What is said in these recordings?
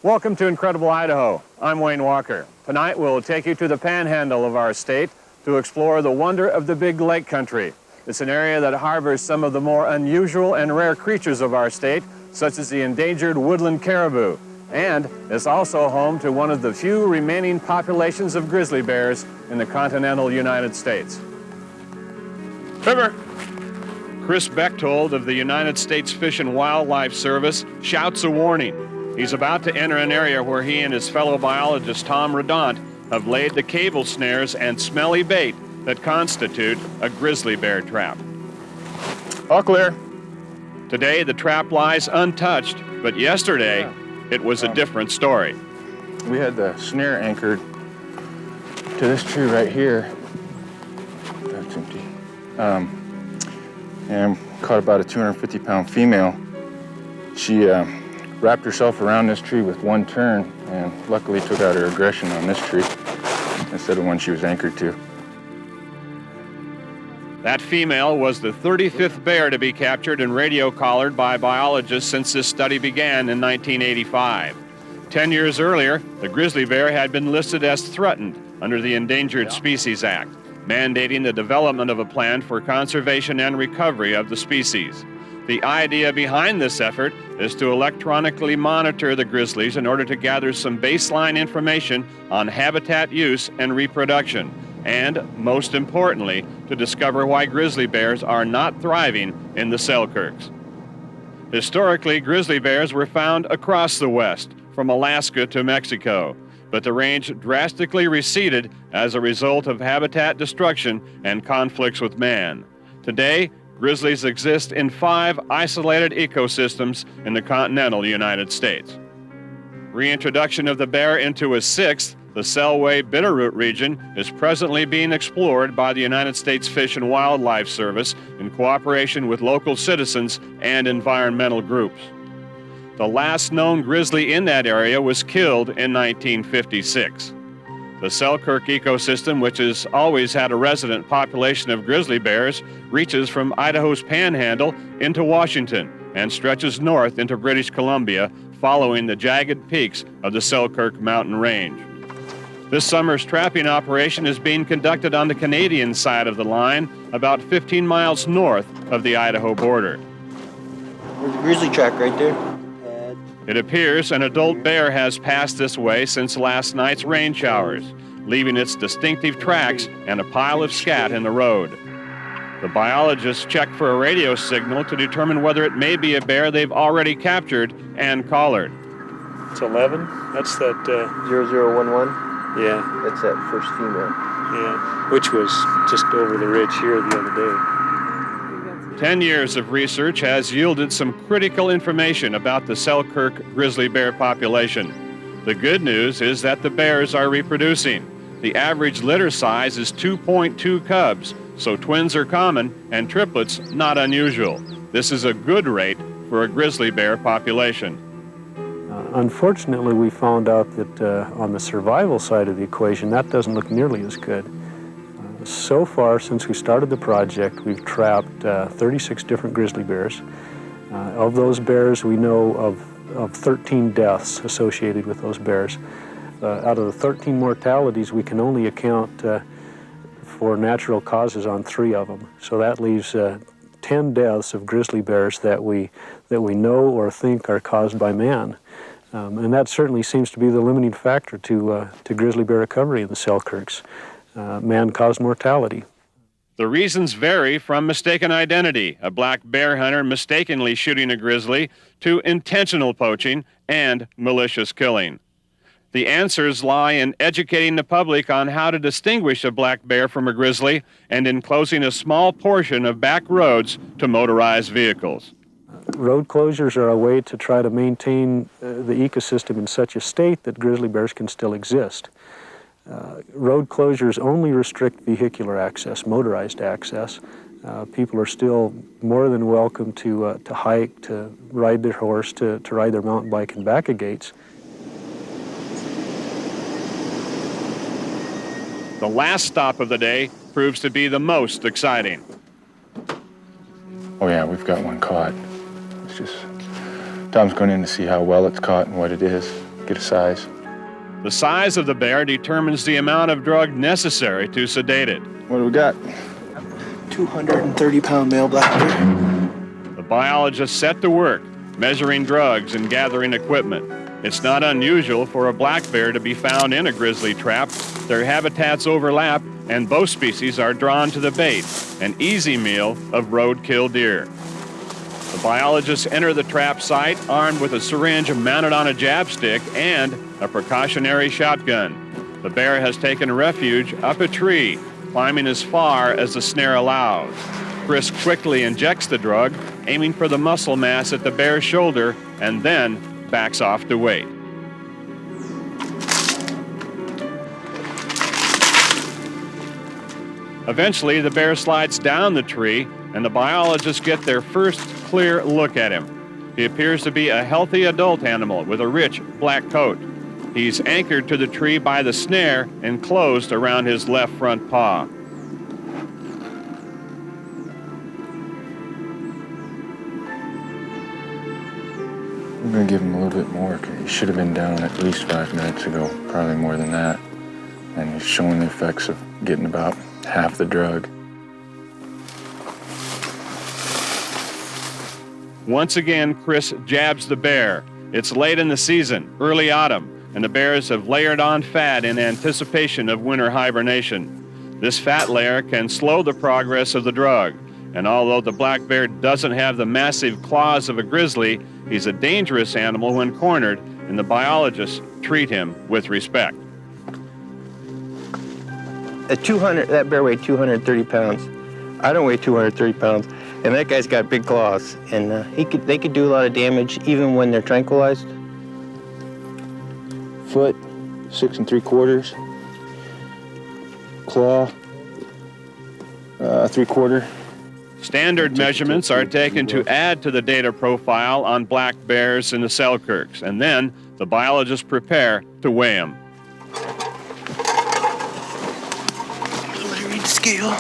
Welcome to Incredible Idaho. I'm Wayne Walker. Tonight we'll take you to the panhandle of our state to explore the wonder of the Big Lake Country. It's an area that harbors some of the more unusual and rare creatures of our state, such as the endangered woodland caribou. And it's also home to one of the few remaining populations of grizzly bears in the continental United States. River. Chris Bechtold of the United States Fish and Wildlife Service shouts a warning. He's about to enter an area where he and his fellow biologist Tom Redaunt have laid the cable snares and smelly bait that constitute a grizzly bear trap. All clear. Today the trap lies untouched, but yesterday it was a different story. We had the snare anchored to this tree right here. That's empty. And caught about a 250-pound female. She wrapped herself around this tree with one turn and luckily took out her aggression on this tree instead of one she was anchored to. That female was the 35th bear to be captured and radio collared by biologists since this study began in 1985. 10 years earlier, the grizzly bear had been listed as threatened under the Endangered Species Act, mandating the development of a plan for conservation and recovery of the species. The idea behind this effort is to electronically monitor the grizzlies in order to gather some baseline information on habitat use and reproduction, and, most importantly, to discover why grizzly bears are not thriving in the Selkirks. Historically, grizzly bears were found across the West, from Alaska to Mexico, but the range drastically receded as a result of habitat destruction and conflicts with man. Today, grizzlies exist in 5 isolated ecosystems in the continental United States. Reintroduction of the bear into a 6th, the Selway Bitterroot region, is presently being explored by the United States Fish and Wildlife Service in cooperation with local citizens and environmental groups. The last known grizzly in that area was killed in 1956. The Selkirk ecosystem, which has always had a resident population of grizzly bears, reaches from Idaho's panhandle into Washington and stretches north into British Columbia, following the jagged peaks of the Selkirk mountain range. This summer's trapping operation is being conducted on the Canadian side of the line, about 15 miles north of the Idaho border. There's a grizzly track right there. It appears an adult bear has passed this way since last night's rain showers, leaving its distinctive tracks and a pile of scat in the road. The biologists check for a radio signal to determine whether it may be a bear they've already captured and collared. It's 11. That's that 0011? Yeah. That's that first female. Yeah, which was just over the ridge here the other day. 10 years of research has yielded some critical information about the Selkirk grizzly bear population. The good news is that the bears are reproducing. The average litter size is 2.2 cubs, so twins are common and triplets not unusual. This is a good rate for a grizzly bear population. Unfortunately, we found out that on the survival side of the equation, that doesn't look nearly as good. So far, since we started the project, we've trapped 36 different grizzly bears. Of those bears, we know of 13 deaths associated with those bears. Out of the 13 mortalities, we can only account for natural causes on 3 of them. So that leaves 10 deaths of grizzly bears that we know or think are caused by man. And that certainly seems to be the limiting factor to grizzly bear recovery in the Selkirks. Man-caused mortality. The reasons vary from mistaken identity, a black bear hunter mistakenly shooting a grizzly, to intentional poaching and malicious killing. The answers lie in educating the public on how to distinguish a black bear from a grizzly and in closing a small portion of back roads to motorized vehicles. Road closures are a way to try to maintain the ecosystem in such a state that grizzly bears can still exist. Road closures only restrict vehicular access, motorized access. People are still more than welcome to hike, to ride their horse, to ride their mountain bike and back of gates. The last stop of the day proves to be the most exciting. Oh yeah, we've got one caught. It's just, Tom's going in to see how well it's caught and what it is. get a size. The size of the bear determines the amount of drug necessary to sedate it. What do we got? 230-pound male black bear. The biologist set to work, measuring drugs and gathering equipment. It's not unusual for a black bear to be found in a grizzly trap. Their habitats overlap, and both species are drawn to the bait, an easy meal of roadkill deer. The biologists enter the trap site armed with a syringe mounted on a jab stick and a precautionary shotgun. The bear has taken refuge up a tree, climbing as far as the snare allows. Chris quickly injects the drug, aiming for the muscle mass at the bear's shoulder, and then backs off to wait. Eventually, the bear slides down the tree, and the biologists get their first clear look at him. He appears to be a healthy adult animal with a rich black coat. He's anchored to the tree by the snare and closed around his left front paw. I'm going to give him a little bit more. He should have been down at least 5 minutes ago, probably more than that. And he's showing the effects of getting about half the drug. Once again, Chris jabs the bear. It's late in the season, early autumn, and the bears have layered on fat in anticipation of winter hibernation. This fat layer can slow the progress of the drug, and although the black bear doesn't have the massive claws of a grizzly, he's a dangerous animal when cornered, and the biologists treat him with respect. That bear weighed 230 pounds. I don't weigh 230 pounds, and that guy's got big claws, and they could do a lot of damage even when they're tranquilized. Foot, 6 3/4. Claw, 3/4. Standard measurements are taken to add to the data profile on black bears in the Selkirks, and then the biologists prepare to weigh them. Let me read the scale.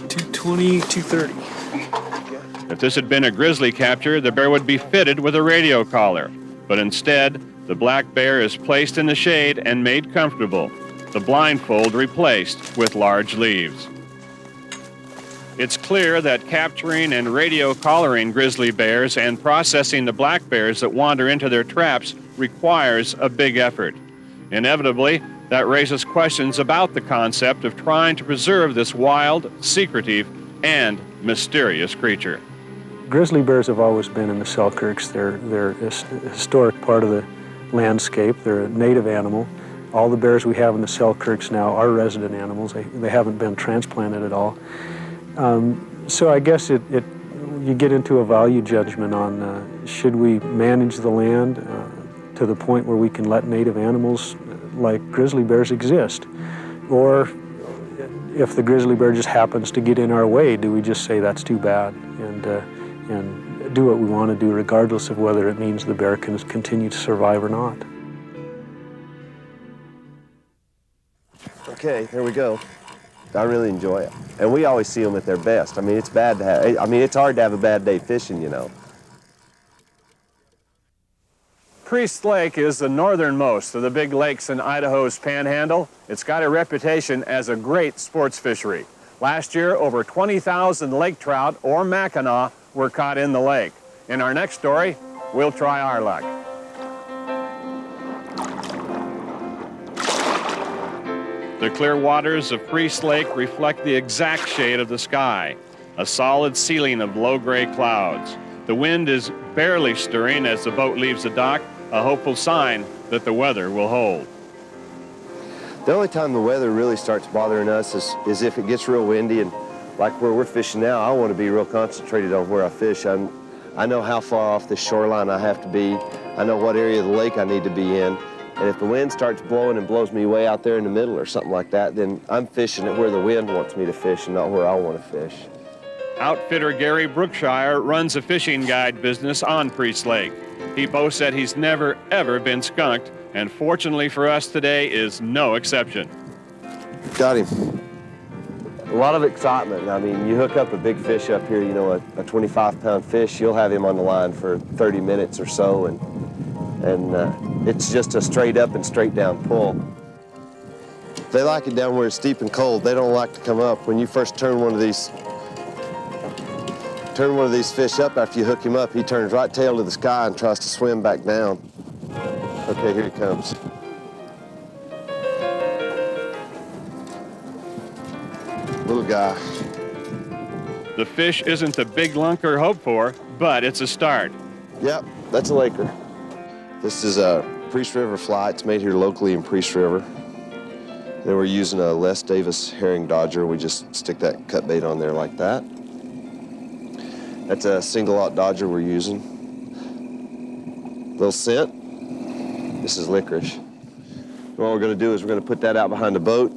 220, 230. If this had been a grizzly capture, the bear would be fitted with a radio collar. But instead, the black bear is placed in the shade and made comfortable, the blindfold replaced with large leaves. It's clear that capturing and radio collaring grizzly bears and processing the black bears that wander into their traps requires a big effort. Inevitably, that raises questions about the concept of trying to preserve this wild, secretive, and mysterious creature. Grizzly bears have always been in the Selkirks. They're a historic part of the landscape. They're a native animal. All the bears we have in the Selkirks now are resident animals. They haven't been transplanted at all. So I guess you get into a value judgment on should we manage the land to the point where we can let native animals like grizzly bears exist, or if the grizzly bear just happens to get in our way, do we just say that's too bad and do what we want to do regardless of whether it means the bear can continue to survive or not? Okay, here we go. I really enjoy it. And we always see them at their best. I mean, it's hard to have a bad day fishing, you know. Priest Lake is the northernmost of the big lakes in Idaho's Panhandle. It's got a reputation as a great sports fishery. Last year, over 20,000 lake trout or mackinaw were caught in the lake. In our next story, we'll try our luck. The clear waters of Priest Lake reflect the exact shade of the sky, a solid ceiling of low-gray clouds. The wind is barely stirring as the boat leaves the dock, a hopeful sign that the weather will hold. The only time the weather really starts bothering us is if it gets real windy, and like where we're fishing now, I want to be real concentrated on where I fish. I know how far off the shoreline I have to be. I know what area of the lake I need to be in. And if the wind starts blowing and blows me way out there in the middle or something like that, then I'm fishing at where the wind wants me to fish and not where I want to fish. Outfitter Gary Brookshire runs a fishing guide business on Priest Lake. He boasts that he's never, ever been skunked, and fortunately for us today is no exception. Got him. A lot of excitement. I mean, you hook up a big fish up here, you know, a 25-pound fish, you'll have him on the line for 30 minutes or so, and and it's just a straight up and straight down pull. They like it down where it's deep and cold. They don't like to come up. When you first turn one of these fish up after you hook him up, he turns right tail to the sky and tries to swim back down. Okay, here he comes. Little guy. The fish isn't the big lunker hoped for, but it's a start. Yep, that's a laker. This is a Priest River fly. It's made here locally in Priest River. Then we're using a Les Davis herring dodger. We just stick that cut bait on there like that. That's a single-aught dodger we're using. Little scent. This is licorice. What we're going to do is we're going to put that out behind the boat.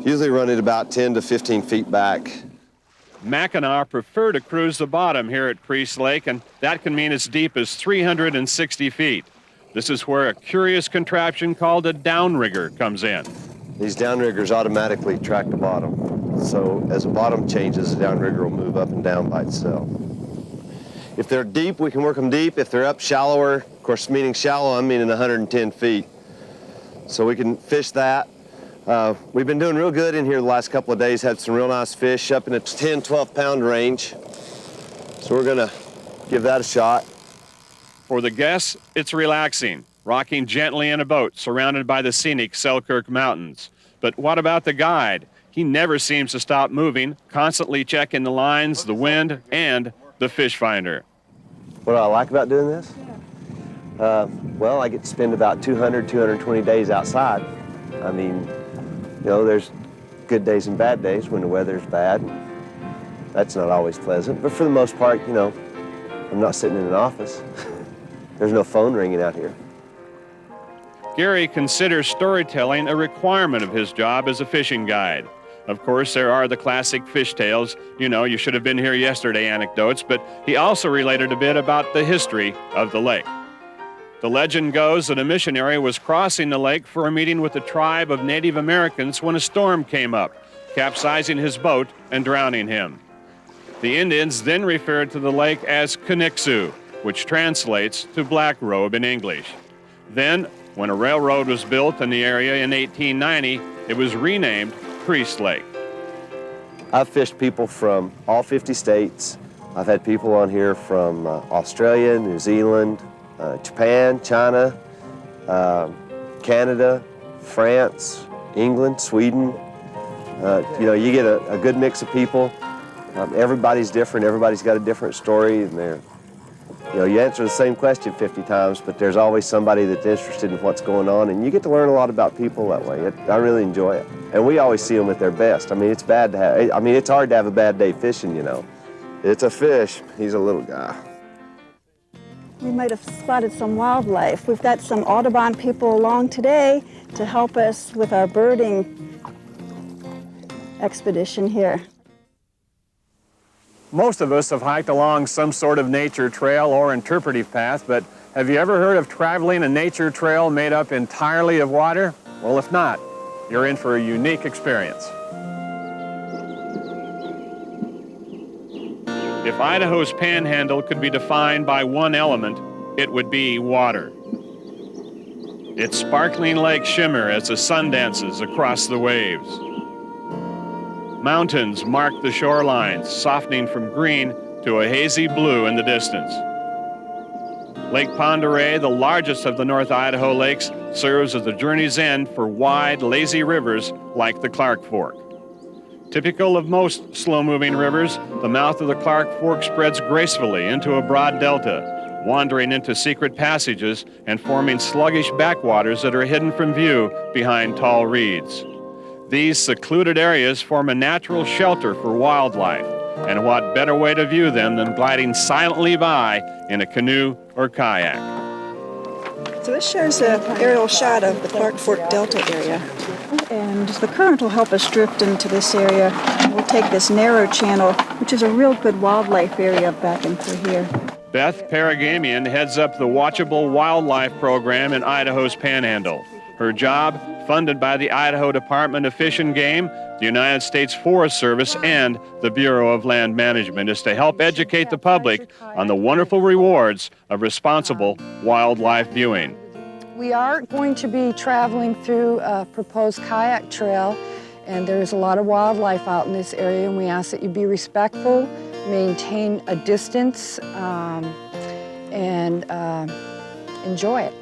Usually run it about 10 to 15 feet back. Mackinac prefer to cruise the bottom here at Priest Lake, and that can mean as deep as 360 feet. This is where a curious contraption called a downrigger comes in. These downriggers automatically track the bottom. So as the bottom changes, the downrigger will move up and down by itself. If they're deep, we can work them deep. If they're up shallower, of course, meaning shallow, I'm meaning 110 feet. So we can fish that. We've been doing real good in here the last couple of days, had some real nice fish up in the 10, 12 pound range. So we're gonna give that a shot. For the guests, it's relaxing, rocking gently in a boat surrounded by the scenic Selkirk Mountains. But what about the guide? He never seems to stop moving, constantly checking the lines, the wind, and the fish finder. What I like about doing this? Well, I get to spend about 200, 220 days outside. I mean, you know, there's good days and bad days when the weather's bad. That's not always pleasant, but for the most part, you know, I'm not sitting in an office. There's no phone ringing out here. Gary considers storytelling a requirement of his job as a fishing guide. Of course, there are the classic fish tales, you know, you should have been here yesterday anecdotes, but he also related a bit about the history of the lake. The legend goes that a missionary was crossing the lake for a meeting with a tribe of Native Americans when a storm came up, capsizing his boat and drowning him. The Indians then referred to the lake as Kaniksu, which translates to black robe in English. Then, when a railroad was built in the area in 1890, it was renamed Priest Lake. I've fished people from all 50 states. I've had people on here from Australia, New Zealand, Japan, China, Canada, France, England, Sweden. You know, you get a good mix of people. Everybody's different. Everybody's got a different story, and they're, you know, you answer the same question 50 times, but there's always somebody that's interested in what's going on, and you get to learn a lot about people that way. I really enjoy it, and we always see them at their best. I mean, it's bad to have. I mean, it's hard to have a bad day fishing. You know, it's a fish. He's a little guy. We might have spotted some wildlife. We've got some Audubon people along today to help us with our birding expedition here. Most of us have hiked along some sort of nature trail or interpretive path, but have you ever heard of traveling a nature trail made up entirely of water? Well, if not, you're in for a unique experience. If Idaho's panhandle could be defined by one element, it would be water. Its sparkling lake shimmer as the sun dances across the waves. Mountains mark the shorelines, softening from green to a hazy blue in the distance. Lake Pend Oreille, the largest of the North Idaho lakes, serves as the journey's end for wide, lazy rivers like the Clark Fork. Typical of most slow-moving rivers, the mouth of the Clark Fork spreads gracefully into a broad delta, wandering into secret passages and forming sluggish backwaters that are hidden from view behind tall reeds. These secluded areas form a natural shelter for wildlife, and what better way to view them than gliding silently by in a canoe or kayak. So this shows an aerial shot of the Clark Fork Delta area. And the current will help us drift into this area. We'll take this narrow channel, which is a real good wildlife area back in through here. Beth Paragamian heads up the Watchable Wildlife program in Idaho's Panhandle. Her job, funded by the Idaho Department of Fish and Game, the United States Forest Service, and the Bureau of Land Management, is to help educate the public on the wonderful rewards of responsible wildlife viewing. We are going to be traveling through a proposed kayak trail, and there's a lot of wildlife out in this area, and we ask that you be respectful, maintain a distance, and enjoy it.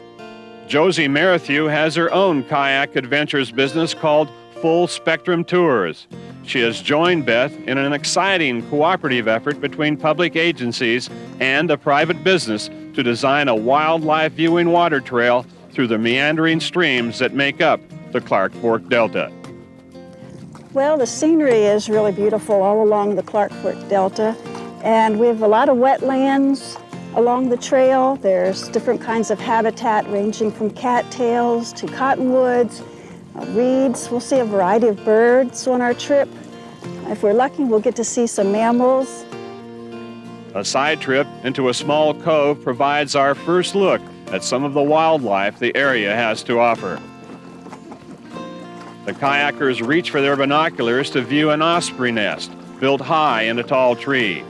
Josie Merrithew has her own kayak adventures business called Full Spectrum Tours. She has joined Beth in an exciting cooperative effort between public agencies and a private business to design a wildlife viewing water trail through the meandering streams that make up the Clark Fork Delta. Well, the scenery is really beautiful all along the Clark Fork Delta, and we have a lot of wetlands along the trail. There's different kinds of habitat ranging from cattails to cottonwoods, reeds. We'll see a variety of birds on our trip. If we're lucky, we'll get to see some mammals. A side trip into a small cove provides our first look at some of the wildlife the area has to offer. The kayakers reach for their binoculars to view an osprey nest built high in a tall tree.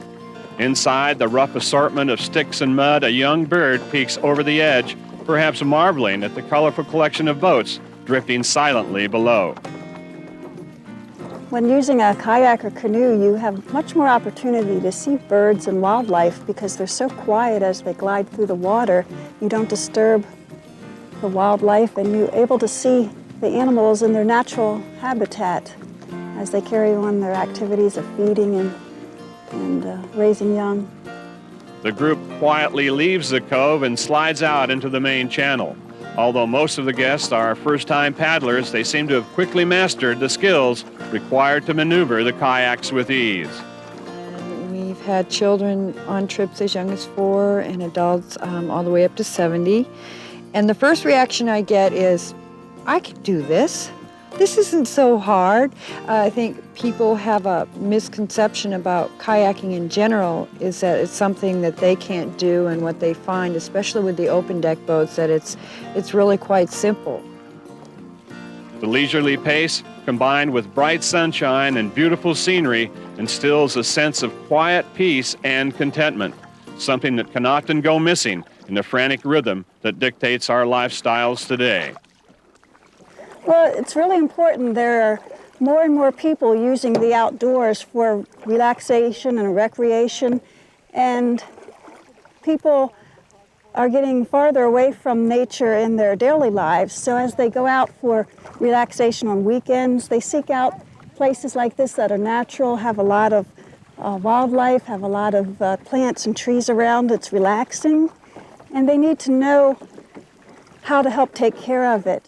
Inside the rough assortment of sticks and mud, a young bird peeks over the edge, perhaps marveling at the colorful collection of boats drifting silently below. When using a kayak or canoe, you have much more opportunity to see birds and wildlife because they're so quiet as they glide through the water. You don't disturb the wildlife, and you're able to see the animals in their natural habitat as they carry on their activities of feeding and raising young. The group quietly leaves the cove and slides out into the main channel. Although most of the guests are first-time paddlers, they seem to have quickly mastered the skills required to maneuver the kayaks with ease. We've had children on trips as young as 4 and adults all the way up to 70. And the first reaction I get is, I can do this. This isn't so hard. I think people have a misconception about kayaking in general, is that it's something that they can't do, and what they find, especially with the open deck boats, that it's really quite simple. The leisurely pace, combined with bright sunshine and beautiful scenery, instills a sense of quiet peace and contentment, something that can often go missing in the frantic rhythm that dictates our lifestyles today. Well, it's really important. There are more and more people using the outdoors for relaxation and recreation, and people are getting farther away from nature in their daily lives. So as they go out for relaxation on weekends, they seek out places like this that are natural, have a lot of wildlife, have a lot of plants and trees around. It's relaxing, and they need to know how to help take care of it.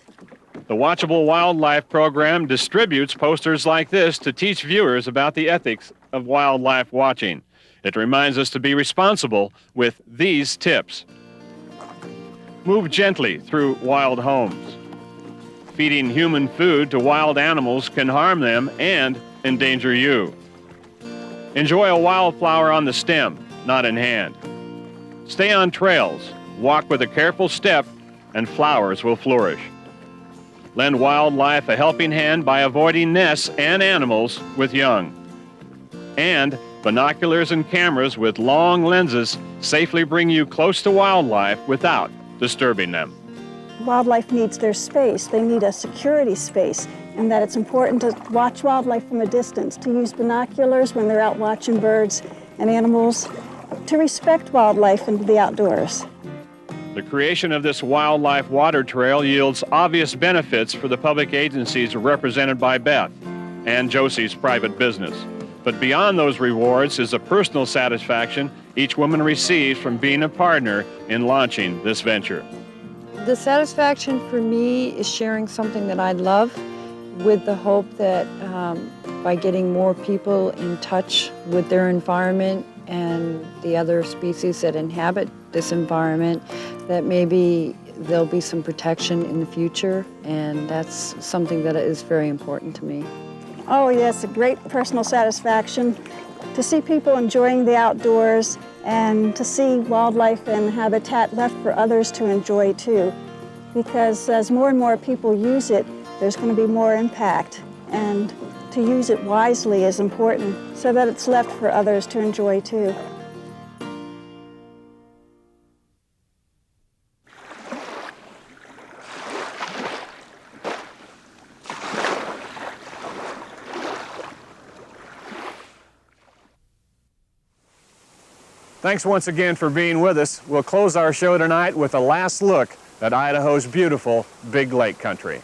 The Watchable Wildlife program distributes posters like this to teach viewers about the ethics of wildlife watching. It reminds us to be responsible with these tips. Move gently through wild homes. Feeding human food to wild animals can harm them and endanger you. Enjoy a wildflower on the stem, not in hand. Stay on trails, walk with a careful step, and flowers will flourish. Lend wildlife a helping hand by avoiding nests and animals with young. And binoculars and cameras with long lenses safely bring you close to wildlife without disturbing them. Wildlife needs their space. They need a security space, and that it's important to watch wildlife from a distance, to use binoculars when they're out watching birds and animals, to respect wildlife and the outdoors. The creation of this wildlife water trail yields obvious benefits for the public agencies represented by Beth and Josie's private business. But beyond those rewards is the personal satisfaction each woman receives from being a partner in launching this venture. The satisfaction for me is sharing something that I love, with the hope that by getting more people in touch with their environment and the other species that inhabit this environment, that maybe there'll be some protection in the future, and that's something that is very important to me. Oh yes, a great personal satisfaction to see people enjoying the outdoors and to see wildlife and habitat left for others to enjoy too. Because as more and more people use it, there's going to be more impact. And to use it wisely is important so that it's left for others to enjoy too. Thanks once again for being with us. We'll close our show tonight with a last look at Idaho's beautiful Big Lake country.